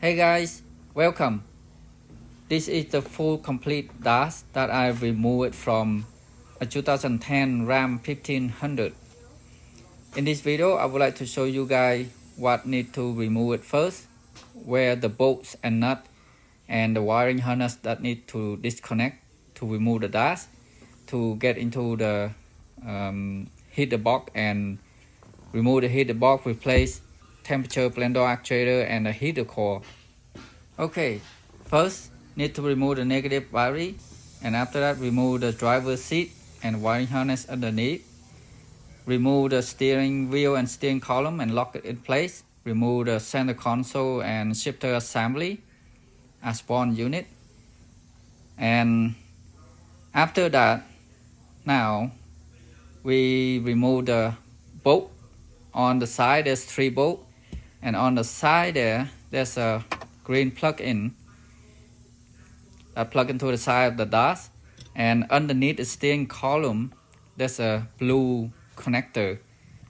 Hey guys, welcome. This is the full complete dash that I removed from a 2010 Ram 1500. In this video, I would like to show you guys what need to remove it first, where the bolts and nut and the wiring harness that need to disconnect to remove the dash, to get into the heater box and remove the heater box, replace temperature blender actuator and the heater core. Okay, first need to remove the negative battery, and after that remove the driver seat and wiring harness underneath. Remove the steering wheel and steering column and lock it in place. Remove the center console and shifter assembly as one unit. And after that, now we remove the bolt. On the side there's 3 bolts, and on the side there's a green plug-in that plug into the side of the dash, and underneath the steering column there's a blue connector.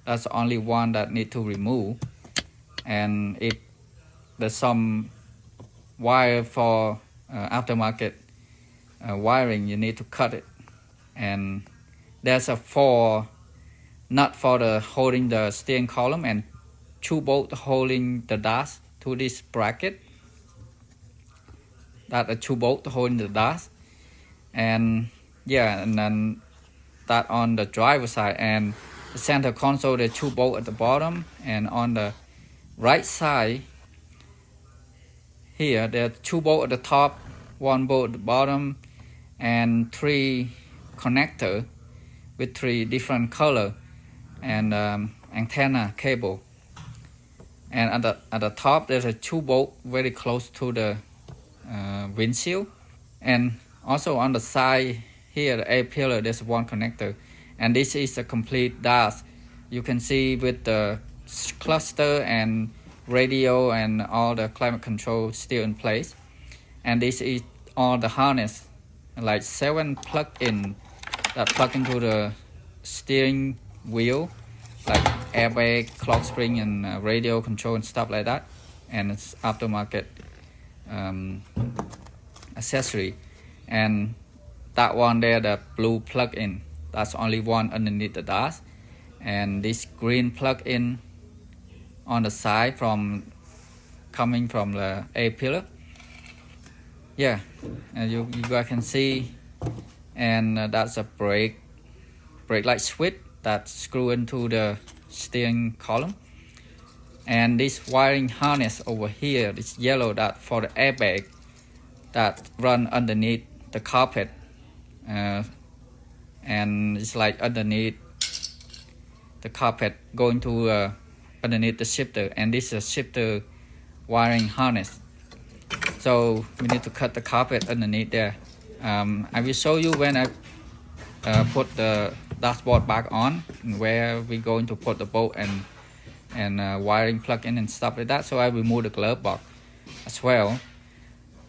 That's the only one that need to remove, and there's some wire for aftermarket wiring. You need to cut it, and there's a 4 nut for the holding the steering column and 2 bolts holding the dash to this bracket. That are 2 bolts holding the dash, and yeah, and then that on the driver side, and the center console, the 2 bolts at the bottom, and on the right side here there are 2 bolts at the top, 1 bolt at the bottom, and 3 connector with 3 different color, and antenna cable. And at the top there's a 2 bolt very close to the windshield, and also on the side here the A pillar there's 1 connector. And this is a complete dash. You can see with the cluster and radio and all the climate control still in place. And this is all the harness, like 7 plug-in that plug into the steering wheel, like airbag, clock spring, and radio control and stuff like that. And it's aftermarket accessory. And that one there, the blue plug-in, that's only one underneath the dash. And this green plug-in on the side coming from the A pillar. Yeah, and you guys can see. And that's a brake light switch that screw into the steering column. And this wiring harness over here, this yellow, that for the airbag that run underneath the carpet, and it's like underneath the carpet going to underneath the shifter, and this is a shifter wiring harness. So we need to cut the carpet underneath there. I will show you when I put the dashboard back on, and where we're going to put the bolt and wiring plug-in and stuff like that. So I remove the glove box as well.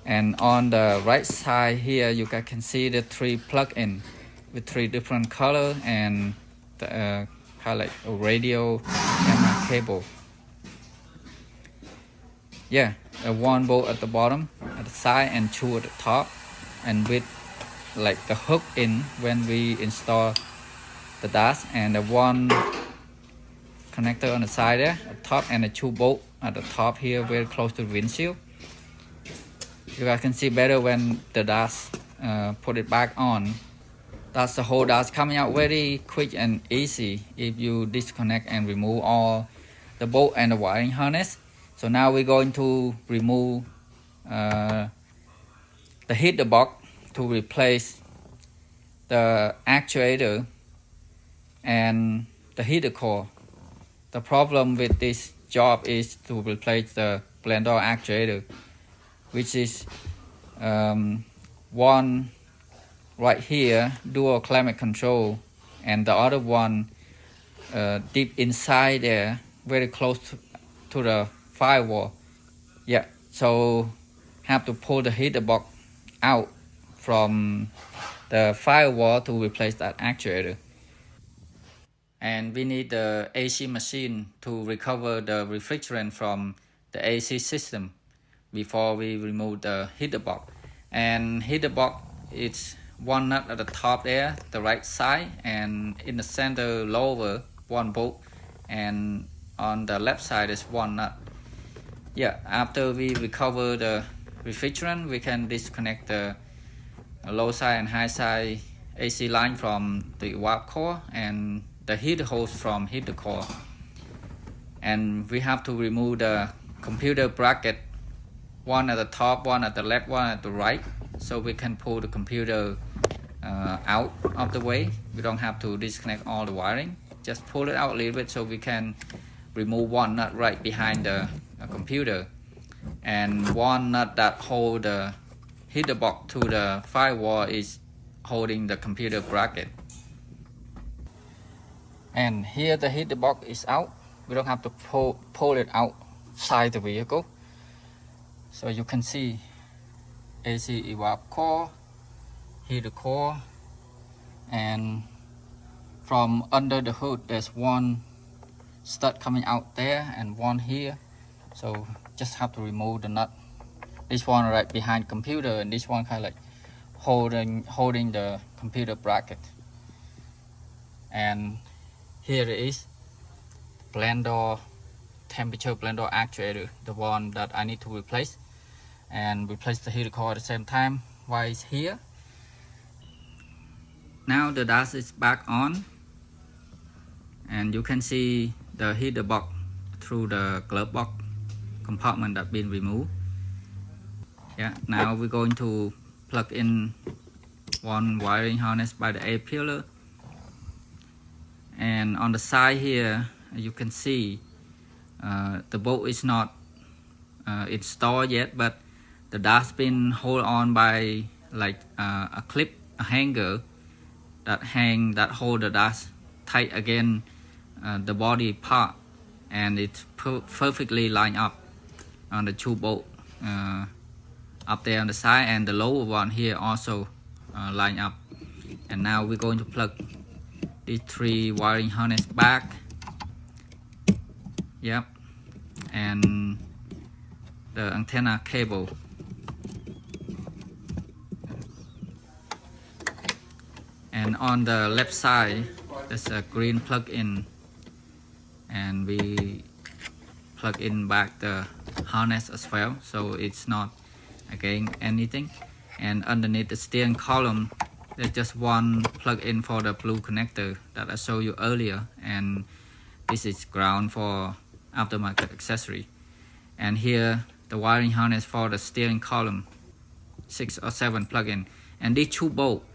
And on the right side here you guys can see the 3 plug-in with 3 different color, and the kind of like a radio and a cable. Yeah, 1 bolt at the bottom at the side and 2 at the top, and with like the hook in when we install the dash, and the 1 connector on the side there at the top, and the 2 bolts at the top here very close to the windshield. You guys can see better when the dash put it back on. That's the whole dash coming out very quick and easy if you disconnect and remove all the bolt and the wiring harness. So now we're going to remove the heater box to replace the actuator and the heater core. The problem with this job is to replace the blender actuator, which is one right here, dual climate control, and the other one deep inside there, very close to the firewall. Yeah, so have to pull the heater box out from the firewall to replace that actuator. And we need the AC machine to recover the refrigerant from the AC system, before we remove the heater box. And heater box, it's one nut at the top there, the right side, and in the center lower one bolt, and on the left side is one nut. Yeah, after we recover the refrigerant, we can disconnect the low side and high side AC line from the evap core and the heater hose from heater core. And we have to remove the computer bracket, one at the top, one at the left, one at the right, so we can pull the computer out of the way. We don't have to disconnect all the wiring, just pull it out a little bit so we can remove one nut right behind the computer, and one nut that hold the heater box to the firewall is holding the computer bracket. And here the heater box is out. We don't have to pull it outside the vehicle. So you can see AC evap core, heater core, and from under the hood there's one stud coming out there and one here. So just have to remove the nut. This one right behind computer, and this one kind of like holding the computer bracket. And here it is, blender, temperature blender actuator, the one that I need to replace, and replace the heater core at the same time while it's here. Now the dash is back on, and you can see the heater box through the glove box compartment that been removed. Yeah, now we're going to plug in one wiring harness by the A pillar, and on the side here you can see the bolt is not installed yet, but the dash been hold on by like a clip, a hanger that hold the dash tight again the body part, and it's perfectly lined up on the two bolt up there on the side, and the lower one here also line up. And now we're going to plug these three wiring harness back. Yep, and the antenna cable. And on the left side there's a green plug-in, and we plug in back the harness as well, so it's not again anything. And underneath the steering column there's just one plug-in for the blue connector that I showed you earlier, and this is ground for aftermarket accessory. And here the wiring harness for the steering column, 6 or 7 plug-in, and these 2 bolts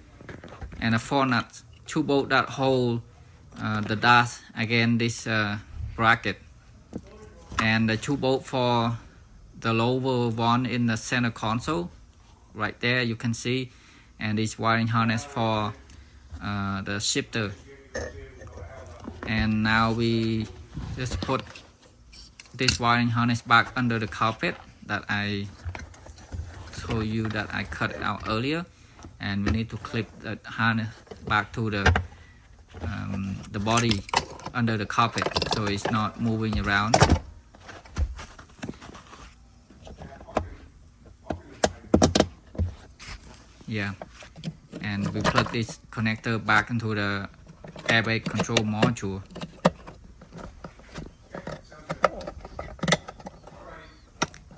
and a 4 nuts, 2 bolts that hold the dash again this bracket, and the 2 bolts for the lower one in the center console right there you can see, and this wiring harness for the shifter. And now we just put this wiring harness back under the carpet that I told you that I cut it out earlier, and we need to clip the harness back to the body under the carpet so it's not moving around. Yeah, and we plug this connector back into the airbag control module.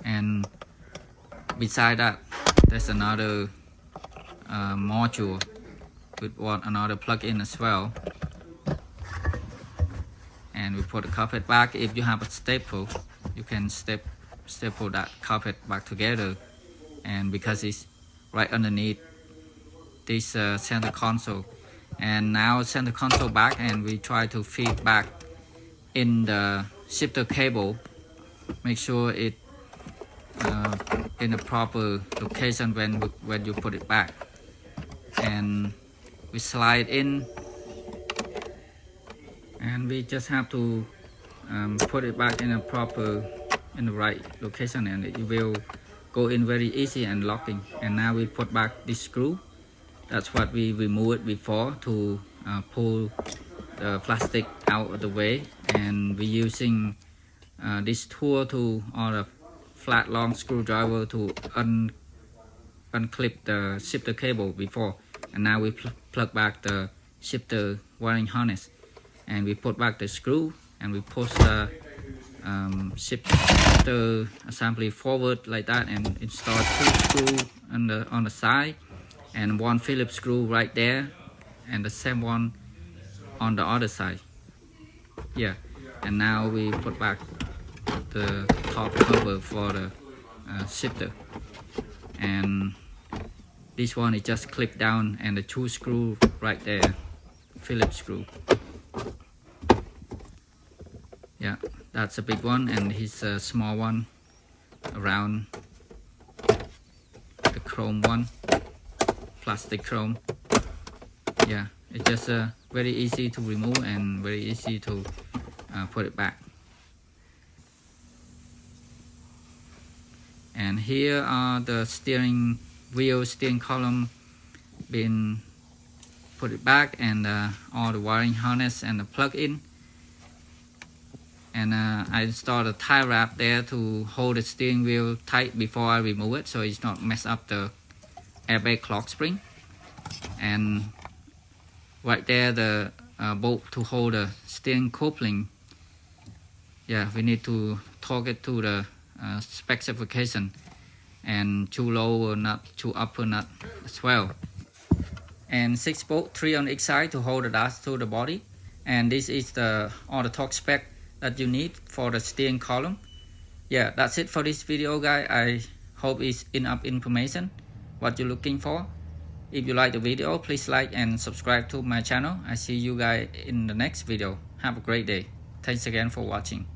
And beside that there's another module with another plug-in as well. And we put the carpet back. If you have a staple, you can staple that carpet back together, and because it's right underneath this center console. And now center console back, and we try to feed back in the shifter cable. Make sure it in the proper location when you put it back, and we slide in, and we just have to put it back in the right location, and it will go in very easy and locking. And now we put back this screw. That's what we removed before to pull the plastic out of the way, and we're using this tool to, or a flat long screwdriver to unclip the shifter cable before, and now we plug back the shifter wiring harness, and we put back the screw, and we push the shifter assembly forward like that, and install 2 screws on the side and 1 Phillips screw right there, and the same one on the other side. Yeah, and now we put back the top cover for the shifter, and this one is just clipped down, and the 2 screw right there, Phillips screw. Yeah, that's a big one, and here's a small one around the chrome one, plastic chrome. Yeah, it's just very easy to remove and very easy to put it back. And here are the steering wheel, steering column been put it back, and all the wiring harness and the plug-in. And I installed a tie wrap there to hold the steering wheel tight before I remove it, so it's not mess up the airbag clock spring. And right there, the bolt to hold the steering coupling. Yeah, we need to torque it to the specification, and 2 lower nut, 2 upper nut as well. And 6 bolts, 3 on each side to hold the dash to the body. And this is all the torque spec that you need for the steering column. Yeah, that's it for this video, guys. I hope it's enough information what you're looking for. If you like the video, please like and subscribe to my channel. I see you guys in the next video. Have a great day. Thanks again for watching.